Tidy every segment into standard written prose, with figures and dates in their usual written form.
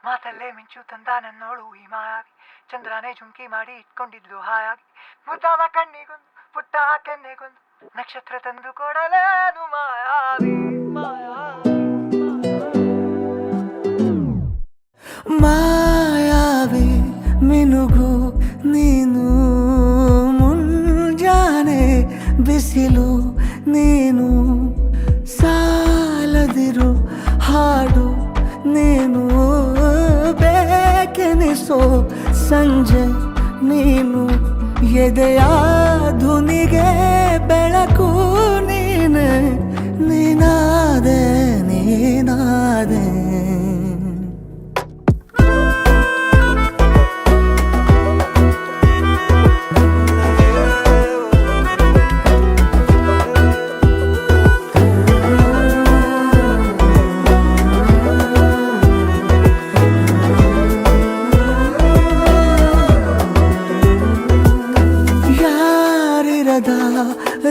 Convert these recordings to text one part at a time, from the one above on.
ಮಾತಲ್ಲೇ ಮಿಂಚು ತಂದ ನನ್ನೋಳು ಈ ಮಾಯಾವಿ, ಚಂದ್ರನೇ ಜುಂಕಿ ಮಾಡಿ ಇಟ್ಕೊಂಡಿದ್ಲು ಹಾಯಾಗಿ, ಮುದ್ದಾದ ಕಣ್ಣಿಗೊಂದು ಪುಟ್ಟ ಕೆನ್ನೆಗೊಂದು ನಕ್ಷತ್ರ ತಂದು ಕೊಡಲೇನು ಮಾಯಾವಿ ಮಾಯಾವಿ ಮಾಯಾವಿ ಮಿನುಗು ನೀನು, ಮುಂಜಾನೆ ಬಿಸಿಲು ನೀನು, ಸಾಲದಿರು ಹಾಡು ನೀನು, ಬೇಕೆನಿಸೋ ಸಂಜೆ ನೀನು, ಎದೆಯ ಧುನಿಗೆ ಬೆಳಕು ನೀನೆ, ನೀನಾದೆ ನೀನಾದೆ.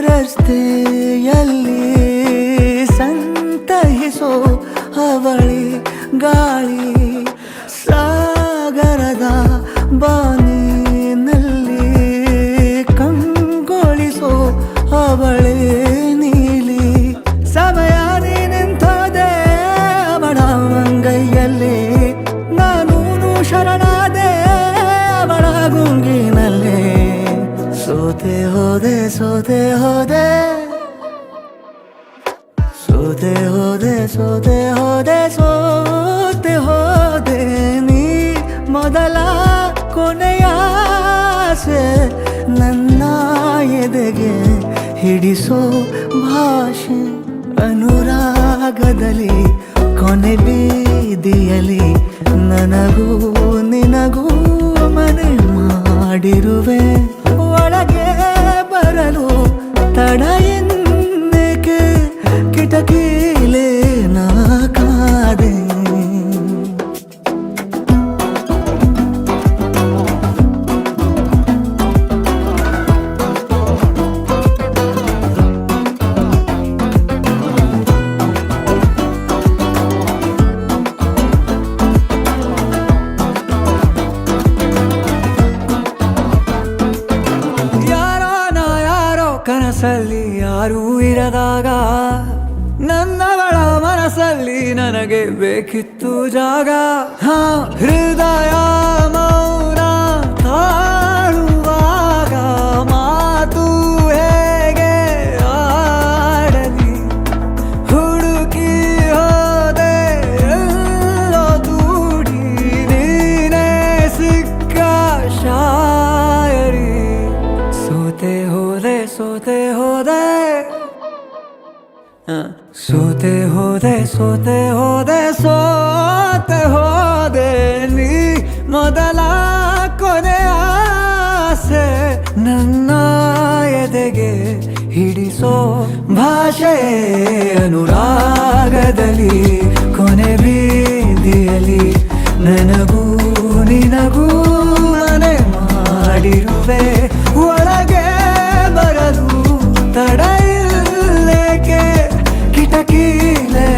ರಸ್ತೆಯಲ್ಲಿ ಸಂತಹಿಸೋ ಅವಳಿ ಗಾಳಿ, ಸಾಗರದ ಬಾನಿನಲ್ಲಿ ಕಂಗೊಳಿಸೋ ಅವಳೆ ನೀಲಿ, ಸಮಯ ನಿಂತೋದೆ ಅವಳ ಅಂಗೈಯಲ್ಲಿ, ನಾನು ಶರಣಾದೆ ಅವಳ ಗುಂಗಿನಲ್ಲಿ, ಸೋತೆ ಹೋದೆ ಸೋತೆ ಹೋದೆ ಸೋತೆ ಹೋದೆ ಸೋತೆ ಹೋದೆ ಸೋತೆ ಹೋದೆ, ನೀ ಮೊದಲ ಕೊನೆಯ ಆಸೆ, ನನ್ನ ಎದೆಗೆ ಹಿಡಿಸೋ ಭಾಷೆ, ಅನುರಾಗದಲ್ಲಿ ಕೊನೆ ಬೀದಿಯಲ್ಲಿ ನನಗೂ ನಿನಗೂ ಮನೆ ಮಾಡಿರುವೆ, ಒಳಗೆ ಬರಲು ತಡ ಎನ್ನಕ್ಕೆ ಕಿಟಕಿಲೇ ನಾ ಕಾದೆ. ಕನಸಲ್ಲಿ ಯಾರೂ ಇರದಾಗ ನನ್ನವಳ ಮನಸ್ಸಲ್ಲಿ ನನಗೆ ಬೇಕಿತ್ತು ಜಾಗ, ಹೃದಯ ಮೌನ ತಾಳುವಾಗ ಮಾತು ಹೇಗೆ ಆಡಲಿ, ಹುಡುಕಿ ಹೋದೆ ಎಲ್ಲೋ ದೂಡಿ ನೀನೇ ಸಿಕ್ಕ ಶಾಯರಿ, ಸೋತೆ ಹೋದೆ ಸೋತೆ ಹೋದೆ ಸೋತೆ ಹೋದೆ ಸೋತೆ ಹೋದೆ ಸೋತೆ ಹೋದೆ, ನೀ ಮೊದಲ ಕೊನೆ ಆಸೆ, ನನ್ನ ಎದೆಗೆ ಹಿಡಿಸೋ ಭಾಷೆ, ಅನುರಾಗದಲ್ಲಿ ಕೊನೆ ಬೀದಿಯಲ್ಲಿ ನನಗೂ ನಿನಗೂ ಮನೆ ಮಾಡಿರುವೆ, ಒಳಗೆ ಬರಲು ತಡ ಇಲ್ಲೇಕೆ ಕಿಟಕಿಲೇ